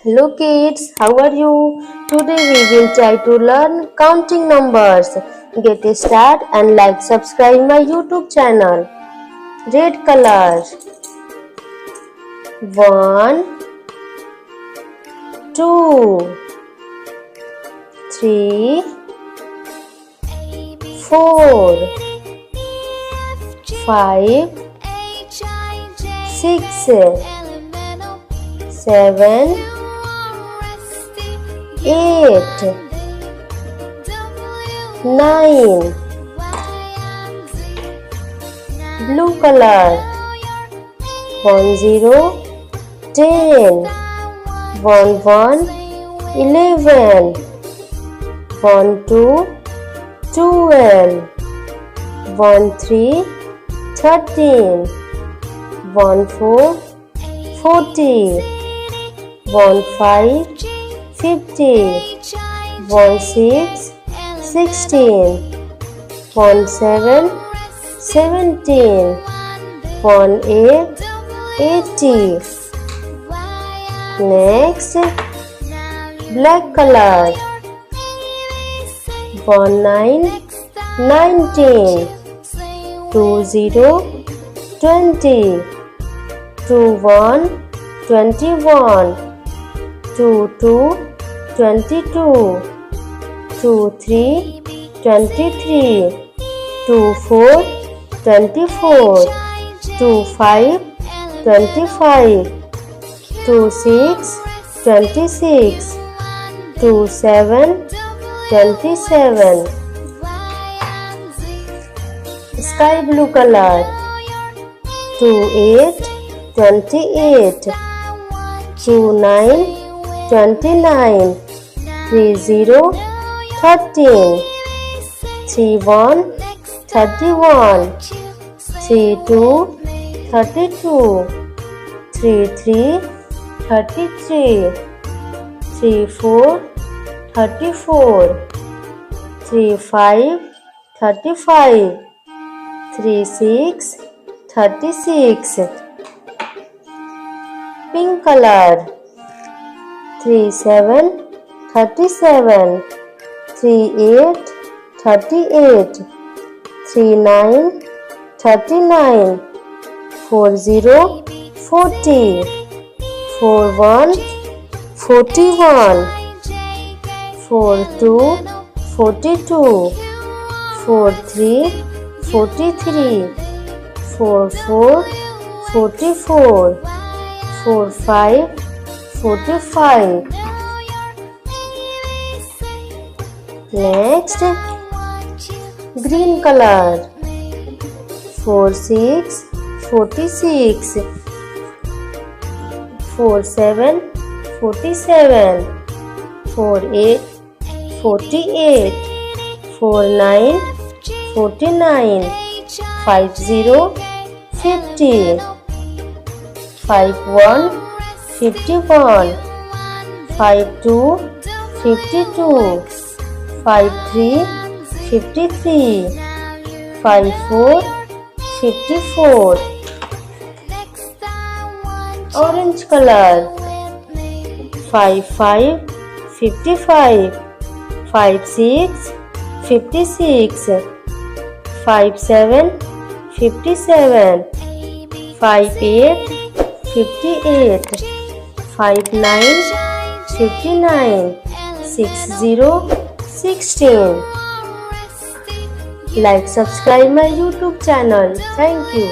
Hello kids, how are you? Today we will try to learn counting numbers. Get a start and subscribe my YouTube channel. Red color. 1, 2, 3, 4, 5, 6, 7, 8, 9. Blue color. 1, 0, 10, 1, 1, 11, 1, 2, 12, 1, 3, 13, 1, 4, 40, 1, 5, 50, 1, 6, 16, 1, 7, 17, 1, 8, 80. Next, black color. 1, 9, 19, 2, 0, 20, 2, 1, 21, 2, 2, 22, 2, 3, 23, 2, 4, 24, 2, 5, 25, 2, 6, 26, 2, 7, 27. Sky blue color. 2, 8, 28, 2, 9, 29, 3, 0, 13, 3, 1, 31, 3, 2, 32, 3, 3, 33, 3, 4, 34, 3, 5, 35, 3, 6, 36. Pink color. 3, 7, 37, 3, 8, 38, 3, 9, 39, 4, 0, 40, 4, 1, 41, 4, 2, 42, 4, 3, 43, 4, 4, 44, 4, 5, 45. Next, green color. 4, 6, 46, 4, 7, 47, 4, 8, 48, 4, 9, 49, 5, 0, 50, 5, 1, 51, 5, 2, 52, 5, 3, 53, 5, 4, 54. Orange color. 5, 5, 55, 5, 6, 56, 5, 7, 57, 5, 8, 58, 5, 9, 59, 6, 0, 16. Subscribe my YouTube channel. Thank you.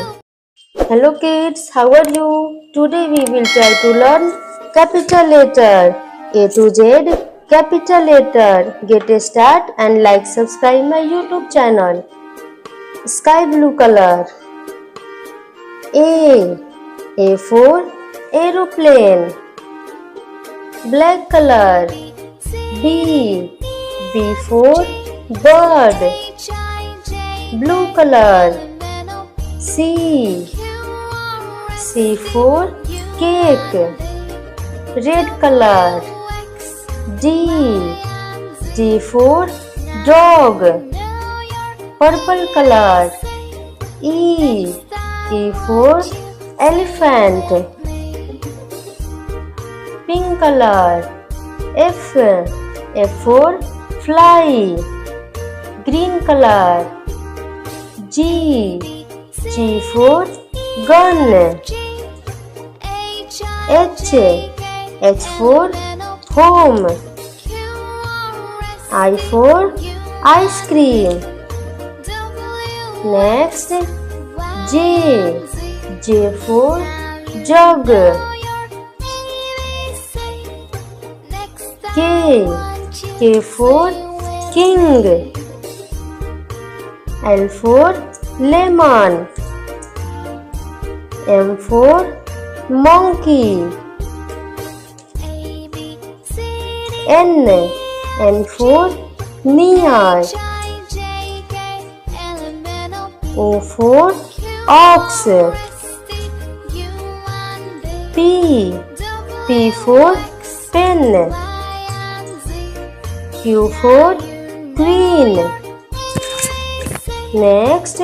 Hello kids, how are you? Today we will try to learn capital letter. A to Z, capital letter. Get a start and subscribe my YouTube channel. Sky blue color. A for aeroplane. Black color. B for bird. Blue color. C for cake. Red color. D for dog. Purple color. E for elephant. pink color. F for fly, green color. G for gun. H for home. I for ice cream. Next, J for jug. K for king. L for lemon. M for monkey. N for near. O for ox. P for pen. Q for queen. Next,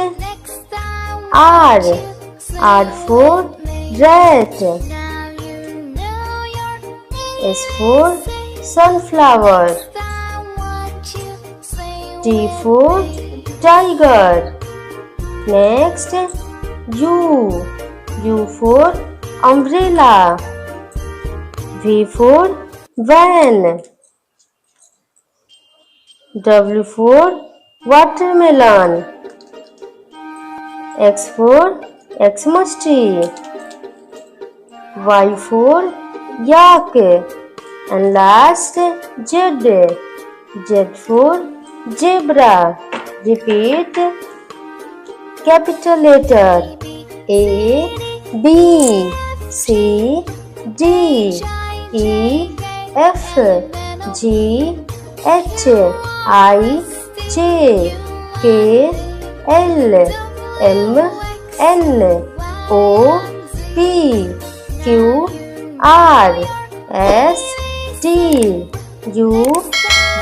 R for rat. S for sunflower. T for tiger. Next, U for umbrella. V for van. W for watermelon. X for Xmas tree. Y for yak. And last, Z for zebra. Repeat. Capital letter A, B, C, D, E, F, G, H, I, J, K, L, M, N, O, P, Q, R, S, T, U,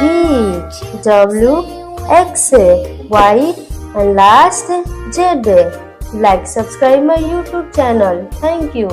V, W, X, Y, and last Z. Like, subscribe my YouTube channel. Thank you.